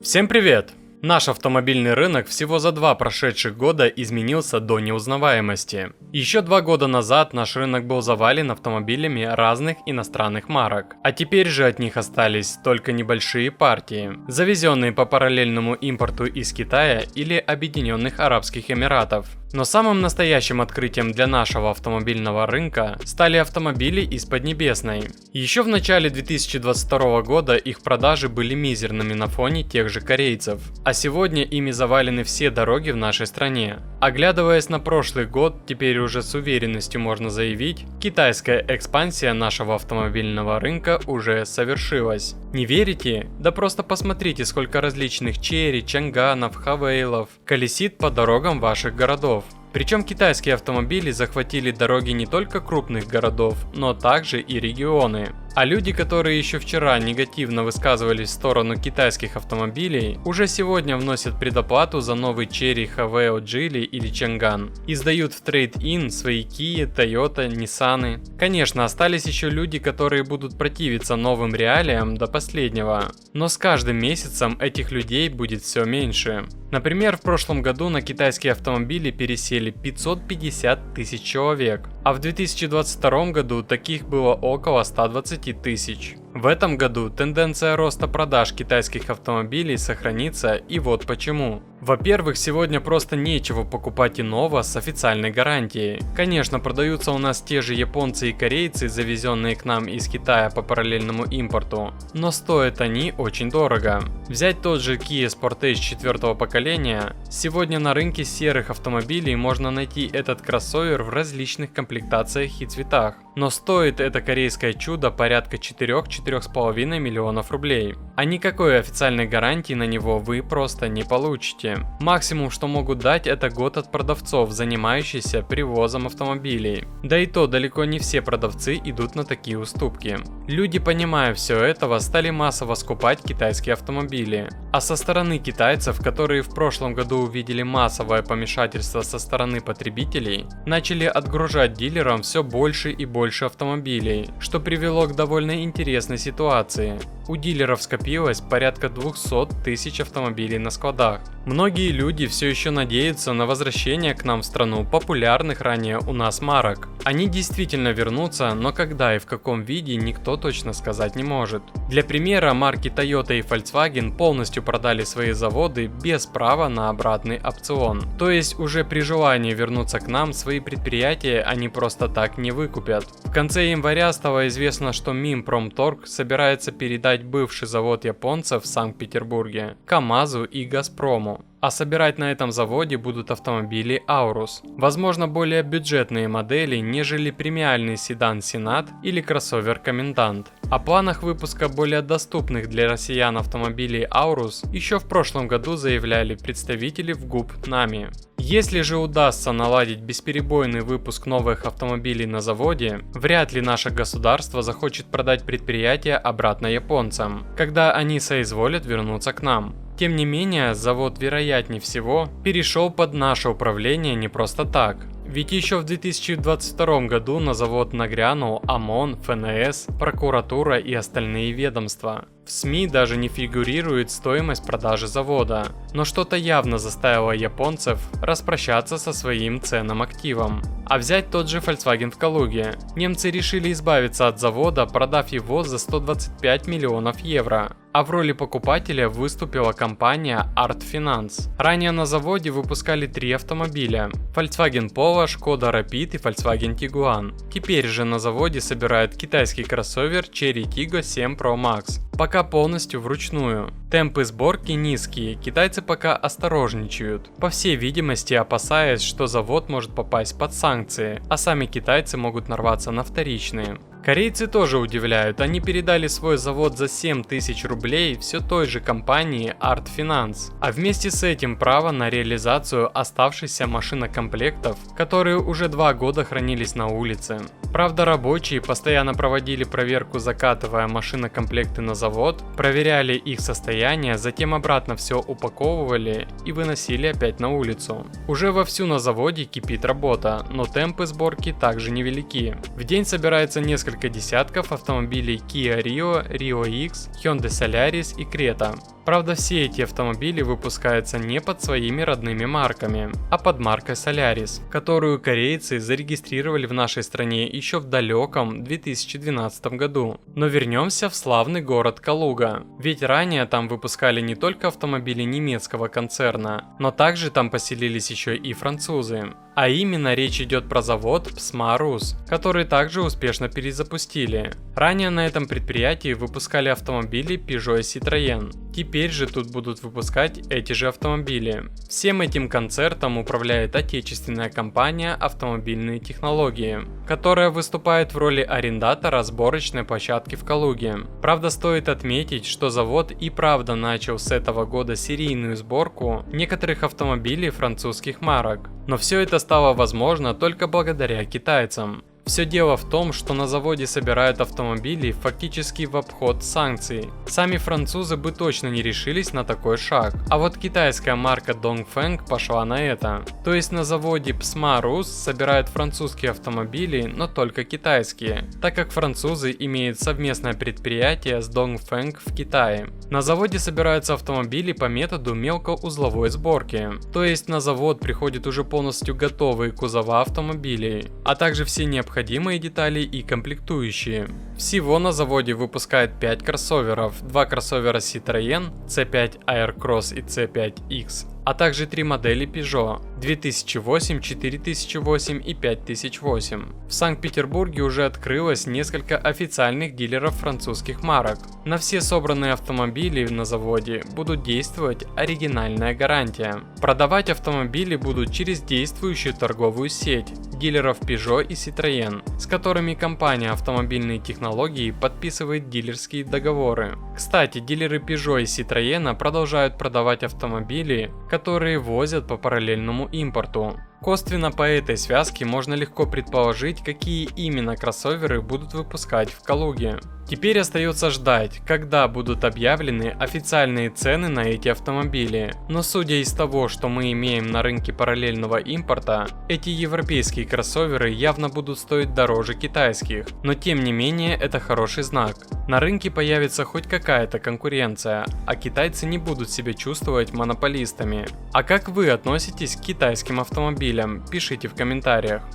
Всем привет! Наш автомобильный рынок всего за 2 прошедших года изменился до неузнаваемости. Еще 2 года назад наш рынок был завален автомобилями разных иностранных марок, а теперь же от них остались только небольшие партии, завезенные по параллельному импорту из Китая или Объединенных Арабских Эмиратов. Но самым настоящим открытием для нашего автомобильного рынка стали автомобили из Поднебесной. Еще в начале 2022 года их продажи были мизерными на фоне тех же корейцев, а сегодня ими завалены все дороги в нашей стране. Оглядываясь на прошлый год, теперь уже с уверенностью можно заявить, китайская экспансия нашего автомобильного рынка уже совершилась. Не верите? Да просто посмотрите, сколько различных черри, чанганов, хавейлов колесит по дорогам ваших городов. Причем китайские автомобили захватили дороги не только крупных городов, но также и регионы. А люди, которые еще вчера негативно высказывались в сторону китайских автомобилей, уже сегодня вносят предоплату за новый Chery, Haveo, Geely или Chang'an и сдают в трейд-ин свои Kia, Toyota, Nissan. Конечно, остались еще люди, которые будут противиться новым реалиям до последнего, но с каждым месяцем этих людей будет все меньше. Например, в прошлом году на китайские автомобили пересели 550 тысяч человек, а в 2022 году таких было около 120 тысяч. В этом году тенденция роста продаж китайских автомобилей сохранится, и вот почему. Во-первых, сегодня просто нечего покупать иного с официальной гарантией. Конечно, продаются у нас те же японцы и корейцы, завезенные к нам из Китая по параллельному импорту, но стоят они очень дорого. Взять тот же Kia Sportage 4 поколения, сегодня на рынке серых автомобилей можно найти этот кроссовер в различных комплектациях и цветах, но стоит это корейское чудо порядка 4-4,5 миллионов рублей, а никакой официальной гарантии на него вы просто не получите. Максимум, что могут дать, это год от продавцов, занимающихся привозом автомобилей. Да и то далеко не все продавцы идут на такие уступки. Люди, понимая все этого, стали массово скупать китайские автомобили. А со стороны китайцев, которые в прошлом году увидели массовое помешательство со стороны потребителей, начали отгружать дилерам все больше и больше автомобилей, что привело к довольно интересной ситуации. У дилеров скопилось порядка 200 тысяч автомобилей на складах. Многие люди все еще надеются на возвращение к нам в страну популярных ранее у нас марок. Они действительно вернутся, но когда и в каком виде никто точно сказать не может. Для примера, марки Toyota и Volkswagen полностью продали свои заводы без права на обратный опцион. То есть уже при желании вернуться к нам свои предприятия они просто так не выкупят. В конце января стало известно, что Минпромторг собирается передать бывший завод японцев в Санкт-Петербурге КАМАЗу и Газпрому. А собирать на этом заводе будут автомобили Аурус. Возможно, более бюджетные модели, нежели премиальный седан Сенат или кроссовер Комендант. О планах выпуска более доступных для россиян автомобилей Аурус еще в прошлом году заявляли представители в ГУП НАМИ. Если же удастся наладить бесперебойный выпуск новых автомобилей на заводе, вряд ли наше государство захочет продать предприятие обратно японцам, когда они соизволят вернуться к нам. Тем не менее, завод вероятнее всего перешел под наше управление не просто так. Ведь еще в 2022 году на завод нагрянул ОМОН, ФНС, прокуратура и остальные ведомства. В СМИ даже не фигурирует стоимость продажи завода, но что-то явно заставило японцев распрощаться со своим ценным активом. А взять тот же Volkswagen в Калуге. Немцы решили избавиться от завода, продав его за 125 миллионов евро. А в роли покупателя выступила компания Art Finance. Ранее на заводе выпускали 3 автомобиля: Volkswagen Polo, Skoda Rapid и Volkswagen Tiguan. Теперь же на заводе собирают китайский кроссовер Chery Tiggo 7 Pro Max. Пока полностью вручную. Темпы сборки низкие, китайцы пока осторожничают, по всей видимости опасаясь, что завод может попасть под санкции, а сами китайцы могут нарваться на вторичные. Корейцы тоже удивляют, они передали свой завод за 7000 рублей все той же компании Art Finance, а вместе с этим право на реализацию оставшихся машинокомплектов, которые уже 2 года хранились на улице. Правда, рабочие постоянно проводили проверку, закатывая машинокомплекты на завод, проверяли их состояние, затем обратно все упаковывали и выносили опять на улицу. Уже вовсю на заводе кипит работа, но темпы сборки также невелики. В день собирается несколько несколько десятков автомобилей Kia Rio, Rio X, Hyundai Solaris и Creta. Правда, все эти автомобили выпускаются не под своими родными марками, а под маркой Solaris, которую корейцы зарегистрировали в нашей стране еще в далеком 2012 году. Но вернемся в славный город Калуга, ведь ранее там выпускали не только автомобили немецкого концерна, но также там поселились еще и французы. А именно речь идет про завод PSMA Rus, который также успешно перезапустили. Ранее на этом предприятии выпускали автомобили Peugeot и Citroën. Теперь же тут будут выпускать эти же автомобили. Всем этим концертом управляет отечественная компания «Автомобильные технологии», которая выступает в роли арендатора сборочной площадки в Калуге. Правда, стоит отметить, что завод и правда начал с этого года серийную сборку некоторых автомобилей французских марок. Но все это стало возможно только благодаря китайцам. Все дело в том, что на заводе собирают автомобили фактически в обход санкций. Сами французы бы точно не решились на такой шаг. А вот китайская марка Dongfeng пошла на это. То есть на заводе PSMA Rus собирают французские автомобили, но только китайские, так как французы имеют совместное предприятие с Dongfeng в Китае. На заводе собираются автомобили по методу мелкоузловой сборки. То есть на завод приходят уже полностью готовые кузова автомобилей, а также все необходимые детали и комплектующие. Всего на заводе выпускают 5 кроссоверов, 2 кроссовера Citroën, C5 Aircross и C5X, а также 3 модели Peugeot 2008, 4008 и 5008. В Санкт-Петербурге уже открылось несколько официальных дилеров французских марок. На все собранные автомобили на заводе будут действовать оригинальная гарантия. Продавать автомобили будут через действующую торговую сеть дилеров Peugeot и Citroën, с которыми компания «Автомобильные технологии» подписывает дилерские договоры. Кстати, дилеры Peugeot и Citroën продолжают продавать автомобили, которые возят по параллельному импорту. Косвенно по этой связке можно легко предположить, какие именно кроссоверы будут выпускать в Калуге. Теперь остается ждать, когда будут объявлены официальные цены на эти автомобили. Но судя из того, что мы имеем на рынке параллельного импорта, эти европейские кроссоверы явно будут стоить дороже китайских. Но тем не менее это хороший знак. На рынке появится хоть какая-то конкуренция, а китайцы не будут себя чувствовать монополистами. А как вы относитесь к китайским автомобилям? Пишите в комментариях.